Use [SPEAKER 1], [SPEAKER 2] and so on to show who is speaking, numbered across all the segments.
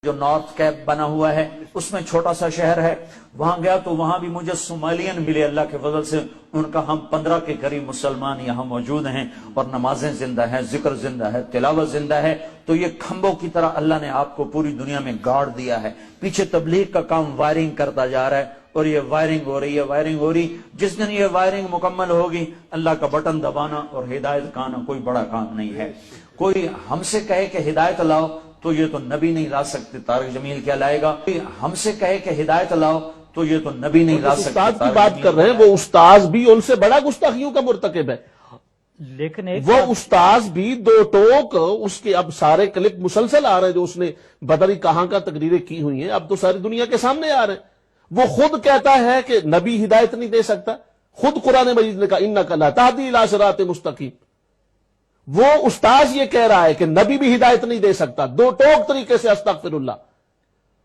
[SPEAKER 1] جو north cap بنا ہوا ہے اس میں چھوٹا سا شہر ہے، وہاں گیا تو وہاں بھی مجھے صومالین ملے اللہ کے فضل سے، ان کا ہم 15 کے قریب مسلمان یہاں موجود ہیں اور نمازیں زندہ ہیں، ذکر زندہ ہے، تلاوت زندہ ہے۔ تو یہ کھمبوں کی طرح اللہ نے آپ کو پوری دنیا میں گاڑ دیا ہے، پیچھے تبلیغ کا کام وائرنگ کرتا جا رہا ہے اور یہ وائرنگ ہو رہی ہے، وائرنگ ہو رہی۔ جس دن یہ وائرنگ مکمل ہوگی اللہ کا بٹن دبانا اور ہدایت کا آنا کوئی بڑا کام نہیں ہے۔ کوئی ہم سے کہے کہ ہدایت لاؤ تو یہ تو نبی نہیں لا سکتے، طارق جمیل کیا لائے گا؟ ہم سے کہے کہ ہدایت لاؤ تو یہ تو نبی نہیں لا سکتے۔
[SPEAKER 2] استاد کی بات کر رہے ہیں، وہ استاذ بھی ان سے بڑا گستاخیوں کا مرتکب ہے،
[SPEAKER 3] لیکن
[SPEAKER 2] وہ استاذ بھی دو ٹوک اس کے اب سارے کلپ مسلسل آ رہے ہیں جو اس نے بدری کہاں کا تقریریں کی ہوئی ہیں، اب تو ساری دنیا کے سامنے آ رہے ہیں۔ وہ خود کہتا ہے کہ نبی ہدایت نہیں دے سکتا، خود قرآن مجید نے کہا اِنَّکَ لَا تَهْدِي إِلَىٰ صِرَاطٍ مُسْتَقِيمٍ۔ وہ استاذ یہ کہہ رہا ہے کہ نبی بھی ہدایت نہیں دے سکتا، دو ٹوک طریقے سے استغفر اللہ۔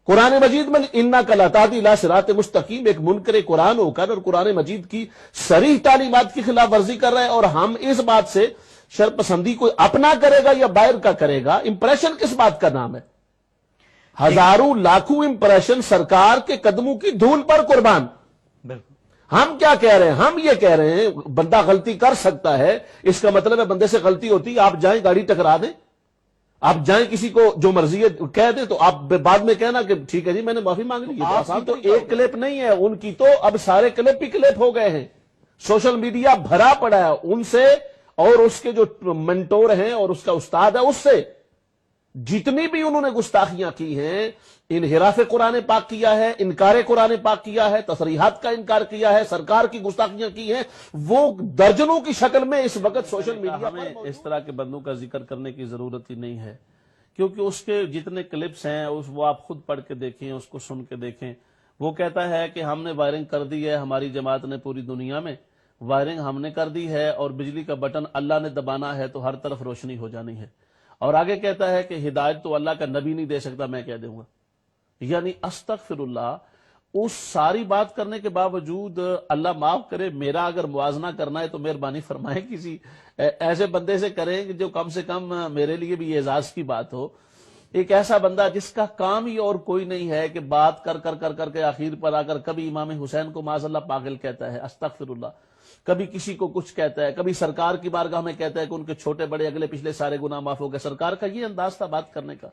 [SPEAKER 2] قرآن مجید میں اِنَّکَ لَا تَهْدِي إِلَىٰ صِرَاطٍ مُسْتَقِيمٍ ایک منکر قرآن ہو کر اور قرآن مجید کی صریح تعلیمات کی خلاف ورزی کر رہا ہے، اور ہم اس بات سے شرپسندی کوئی اپنا کرے گا یا باہر کا کرے گا، امپریشن کس بات کا نام ہے؟ ہزاروں لاکھوں امپریشن سرکار کے قدموں کی دھول پر قربان۔
[SPEAKER 3] بالکل
[SPEAKER 2] ہم کیا کہہ رہے ہیں؟ ہم یہ کہہ رہے ہیں بندہ غلطی کر سکتا ہے، اس کا مطلب ہے بندے سے غلطی ہوتی، آپ جائیں گاڑی ٹکرا دیں، آپ جائیں کسی کو جو مرضی ہے کہہ دیں تو آپ بعد میں کہنا کہ ٹھیک ہے جی میں نے معافی مانگ لی۔ آپ تو ایک کلپ نہیں ہے، ان کی تو اب سارے کلپ ہی کلپ ہو گئے ہیں، سوشل میڈیا بھرا پڑا ہے ان سے، اور اس کے جو منٹور ہیں اور اس کا استاد ہے اس سے۔ جتنی بھی انہوں نے گستاخیاں کی ہیں، انحراف قرآن پاک کیا ہے، انکار قرآن پاک کیا ہے، تصریحات کا انکار کیا ہے، سرکار کی گستاخیاں کی ہیں، وہ درجنوں کی شکل میں اس وقت سوشل میڈیا
[SPEAKER 4] ہمیں اس طرح کے بندوں کا ذکر کرنے کی ضرورت ہی نہیں ہے، کیونکہ اس کے جتنے کلپس ہیں وہ آپ خود پڑھ کے دیکھیں، اس کو سن کے دیکھیں۔ وہ کہتا ہے کہ ہم نے وائرنگ کر دی ہے، ہماری جماعت نے پوری دنیا میں وائرنگ ہم نے کر دی ہے، اور بجلی کا بٹن اللہ نے دبانا ہے تو ہر طرف روشنی ہو جانی ہے۔ اور آگے کہتا ہے کہ ہدایت تو اللہ کا نبی نہیں دے سکتا، میں کہہ دوں گا۔ یعنی استغفر اللہ، اس ساری بات کرنے کے باوجود اللہ معاف کرے، میرا اگر موازنہ کرنا ہے تو مہربانی فرمائیں کسی ایسے بندے سے کریں کہ جو کم سے کم میرے لیے بھی اعزاز کی بات ہو۔ ایک ایسا بندہ جس کا کام ہی اور کوئی نہیں ہے کہ بات کر کے آخر پر آ کر کبھی امام حسین کو معاذ اللہ پاگل کہتا ہے، استغفر اللہ، کبھی کسی کو کچھ کہتا ہے، کبھی سرکار کی بارگاہ میں کہتا ہے کہ ان کے چھوٹے بڑے اگلے پچھلے سارے گناہ معاف ہو گئے۔ سرکار کا یہ انداز تھا بات کرنے کا۔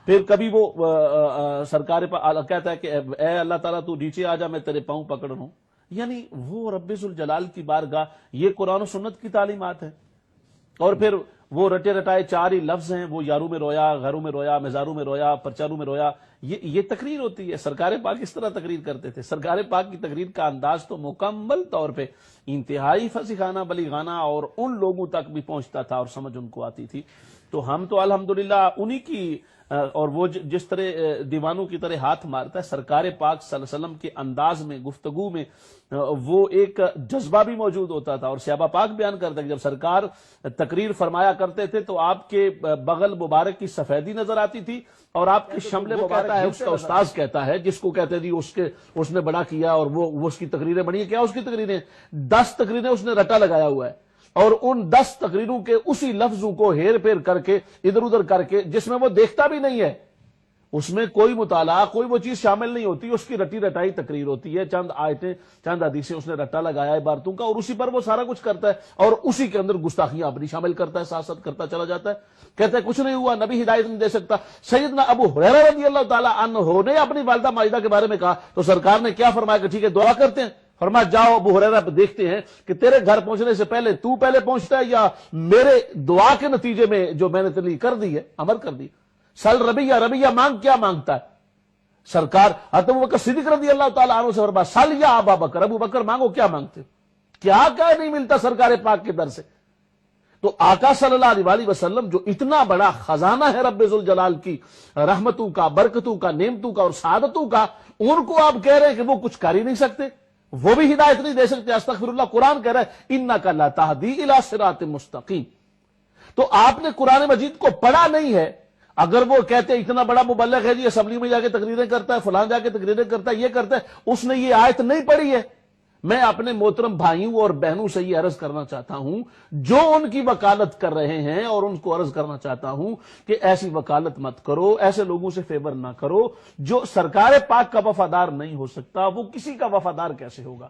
[SPEAKER 4] پھر کبھی وہ سرکار کہتا ہے کہ اے اللہ تعالیٰ تو نیچے آ جا، میں تیرے پاؤں پکڑ لوں۔ یعنی وہ رب ذوالجلال کی بارگاہ، یہ قرآن و سنت کی تعلیمات ہے۔ اور پھر وہ رٹے رٹائے چار ہی لفظ ہیں، وہ یاروں میں رویا، گھروں میں رویا، مزاروں میں رویا، پرچاروں میں رویا، یہ تقریر ہوتی ہے۔ سرکار پاک اس طرح تقریر کرتے تھے۔ سرکار پاک کی تقریر کا انداز تو مکمل طور پہ انتہائی فصیحانہ بلیغانہ اور ان لوگوں تک بھی پہنچتا تھا اور سمجھ ان کو آتی تھی۔ تو ہم تو الحمدللہ انہی کی، اور وہ جس طرح دیوانوں کی طرح ہاتھ مارتا ہے، سرکار پاک صلی اللہ علیہ وسلم کے انداز میں، گفتگو میں وہ ایک جذبہ بھی موجود ہوتا تھا۔ اور صحابہ پاک بیان کرتا ہے کہ جب سرکار تقریر فرمایا کرتے تھے تو آپ کے بغل مبارک کی سفیدی نظر آتی تھی، اور آپ کے شمل مبارک ہے، اس کا استاذ کہتا ہے جس کو کہتے جی اس نے بڑا کیا اور وہ اس کی تقریریں بڑی ہیں۔ کیا اس کی تقریریں؟ 10 تقریریں اس نے رٹا لگایا ہوا ہے، اور ان 10 تقریروں کے اسی لفظوں کو ہیر پھیر کر کے ادھر ادھر کر کے، جس میں وہ دیکھتا بھی نہیں ہے، اس میں کوئی مطالعہ کوئی وہ چیز شامل نہیں ہوتی، اس کی رٹی رٹائی تقریر ہوتی ہے، چند آیتیں چند حدیثیں اس نے رٹا لگایا عبارتوں کا، اور اسی پر وہ سارا کچھ کرتا ہے، اور اسی کے اندر گستاخیاں اپنی شامل کرتا ہے، ساتھ ساتھ کرتا چلا جاتا ہے۔ کہتا ہے کچھ نہیں ہوا، نبی ہدایت نہیں دے سکتا۔ سیدنا ابو ہریرہ رضی اللہ تعالیٰ عنہ نے اپنی والدہ ماجدہ کے بارے میں کہا تو سرکار نے کیا فرمایا کہ ٹھیک ہے دعا کرتے ہیں۔ فرمایا جاؤ ابو ہریرہ دیکھتے ہیں کہ تیرے گھر پہنچنے سے پہلے تو پہلے پہنچتا ہے یا میرے دعا کے نتیجے میں جو میں نے تیرے لیے کر دی ہے، امر کر دی۔ سل ربیہ مانگ، کیا مانگتا ہے؟ سرکار حضرت ابوبکر صدیق رضی اللہ تعالیٰ عنہ سے فرمایا سل یا ابا بکر، ابو بکر مانگو، کیا مانگتے؟ کیا نہیں ملتا سرکار پاک کے در سے؟ تو آقا صلی اللہ علیہ وسلم جو اتنا بڑا خزانہ ہے رب ذوالجلال کی رحمتوں کا، برکتوں کا، نعمتوں کا اور سعادتوں کا، ان کو آپ کہہ رہے ہیں کہ وہ کچھ کر ہی نہیں سکتے، وہ بھی ہدایت نہیں دے سکتے۔ استغفر اللہ، قرآن کہہ رہا ہے اِنَّکَ لَا تَهْدِي إِلَىٰ صِرَاطٍ مُسْتَقِيمٍ۔ تو آپ نے قرآن مجید کو پڑھا نہیں ہے۔ اگر وہ کہتے ہیں اتنا بڑا مبلغ ہے جی، اسمبلی میں جا کے تقریریں کرتا ہے، فلان جا کے تقریریں کرتا ہے، یہ کرتا ہے، اس نے یہ آیت نہیں پڑھی ہے،
[SPEAKER 2] میں اپنے محترم بھائیوں اور بہنوں سے یہ عرض کرنا چاہتا ہوں جو ان کی وکالت کر رہے ہیں، اور ان کو عرض کرنا چاہتا ہوں کہ ایسی وکالت مت کرو، ایسے لوگوں سے فیور نہ کرو۔ جو سرکار پاک کا وفادار نہیں ہو سکتا وہ کسی کا وفادار کیسے ہوگا؟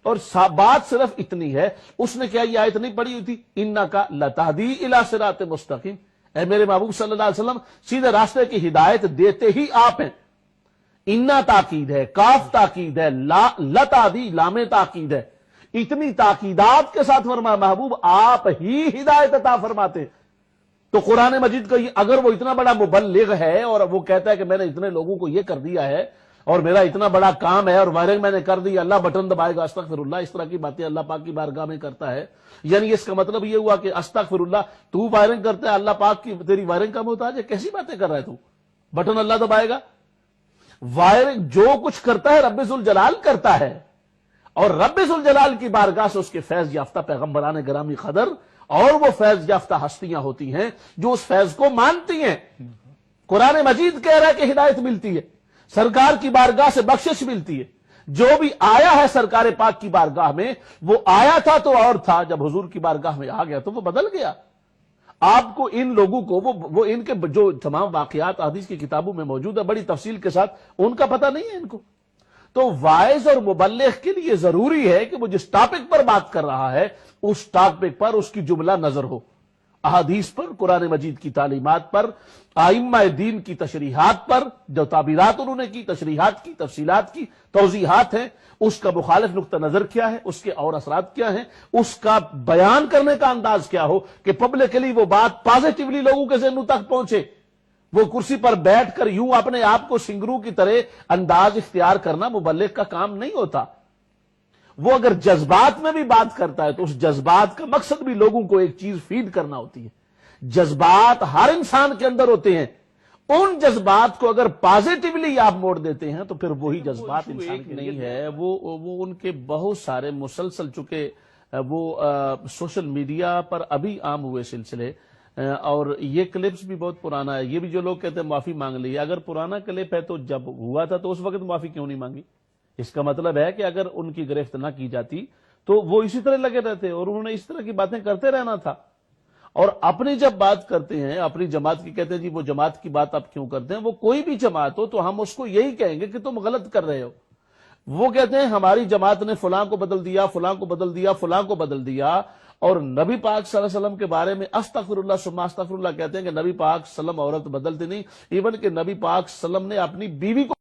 [SPEAKER 2] اور بات صرف اتنی ہے، اس نے کیا یہ آیت نہیں پڑھی ہوئی تھی، اِنَّکَ لَتَہْدِی إِلَىٰ صِرَاطٍ مُسْتَقِیمٍ، اے میرے محبوب صلی اللہ علیہ وسلم سیدھے راستے کی ہدایت دیتے ہی آپ ہیں۔ انا تاکید ہے، کاف تاکید ہے، لتادی لام تاکید ہے، اتنی تاکیدات کے ساتھ فرمایا محبوب آپ ہی ہدایت عطا فرماتے ہیں۔ تو قرآن مجید کا اگر وہ اتنا بڑا مبلغ ہے اور وہ کہتا ہے کہ میں نے اتنے لوگوں کو یہ کر دیا ہے اور میرا اتنا بڑا کام ہے اور وائرنگ میں نے کر دی، اللہ بٹن دبائے گا استغفر اللہ، اس طرح کی باتیں اللہ پاک کی بارگاہ میں کرتا ہے، یعنی اس کا مطلب یہ ہوا کہ استغفر اللہ تو وائرنگ کرتا ہے، اللہ پاک کی تیری وائرنگ کا محتاج ہے؟ کیسی باتیں کر رہا ہے تو؟ بٹن اللہ دبائے گا؟ وائرنگ جو کچھ کرتا ہے رب ذوالجلال کرتا ہے، اور رب ذوالجلال کی بارگاہ سے اس کے فیض یافتہ پیغمبران گرامی قدر اور وہ فیض یافتہ ہستیاں ہوتی ہیں جو اس فیض کو مانتی ہیں۔ قرآن مجید کہہ رہا ہے کہ ہدایت ملتی ہے، سرکار کی بارگاہ سے بخشش ملتی ہے۔ جو بھی آیا ہے سرکار پاک کی بارگاہ میں، وہ آیا تھا تو اور تھا، جب حضور کی بارگاہ میں آ گیا تو وہ بدل گیا۔ آپ کو ان لوگوں کو وہ ان کے جو تمام واقعات حدیث کی کتابوں میں موجود ہے بڑی تفصیل کے ساتھ، ان کا پتہ نہیں ہے ان کو۔ تو وائز اور مبلغ کے لیے ضروری ہے کہ وہ جس ٹاپک پر بات کر رہا ہے اس ٹاپک پر اس کی جملہ نظر ہو، احادیث پر، قرآن مجید کی تعلیمات پر، ائمہ دین کی تشریحات پر، جو تعبیرات انہوں نے کی، تشریحات کی، تفصیلات کی، توضیحات ہیں، اس کا مخالف نقطہ نظر کیا ہے، اس کے اور اثرات کیا ہیں، اس کا بیان کرنے کا انداز کیا ہو کہ پبلکلی وہ بات پازیٹیولی لوگوں کے ذہنوں تک پہنچے۔ وہ کرسی پر بیٹھ کر یوں اپنے آپ کو سنگرو کی طرح انداز اختیار کرنا مبلغ کا کام نہیں ہوتا۔ وہ اگر جذبات میں بھی بات کرتا ہے تو اس جذبات کا مقصد بھی لوگوں کو ایک چیز فیڈ کرنا ہوتی ہے۔ جذبات ہر انسان کے اندر ہوتے ہیں، ان جذبات کو اگر پازیٹیولی آپ موڑ دیتے ہیں تو پھر وہی جذبات انسان کے نہیں ہے۔ وہ ان کے بہت سارے مسلسل، چونکہ وہ سوشل میڈیا پر ابھی عام ہوئے سلسلے، اور یہ کلپس بھی بہت پرانا ہے۔ یہ بھی جو لوگ کہتے ہیں معافی مانگ لی، اگر پرانا کلپ ہے تو جب ہوا تھا تو اس وقت معافی کیوں نہیں مانگی؟ اس کا مطلب ہے کہ اگر ان کی گرفت نہ کی جاتی تو وہ اسی طرح لگے رہتے اور انہوں نے اس طرح کی باتیں کرتے رہنا تھا۔ اور اپنی جب بات کرتے ہیں اپنی جماعت کی، کہتے ہیں جی وہ جماعت کی بات آپ کیوں کرتے ہیں؟ وہ کوئی بھی جماعت ہو تو ہم اس کو یہی کہیں گے کہ تم غلط کر رہے ہو۔ وہ کہتے ہیں ہماری جماعت نے فلاں کو بدل دیا، فلاں کو بدل دیا، فلاں کو بدل دیا، اور نبی پاک صلی اللہ علیہ وسلم کے بارے میں استغفر اللہ ثم استغفر اللہ کہتے ہیں کہ نبی پاک صلی اللہ علیہ وسلم عورت بدلتے نہیں، ایون کہ نبی پاک صلی اللہ علیہ وسلم نے اپنی بیوی کو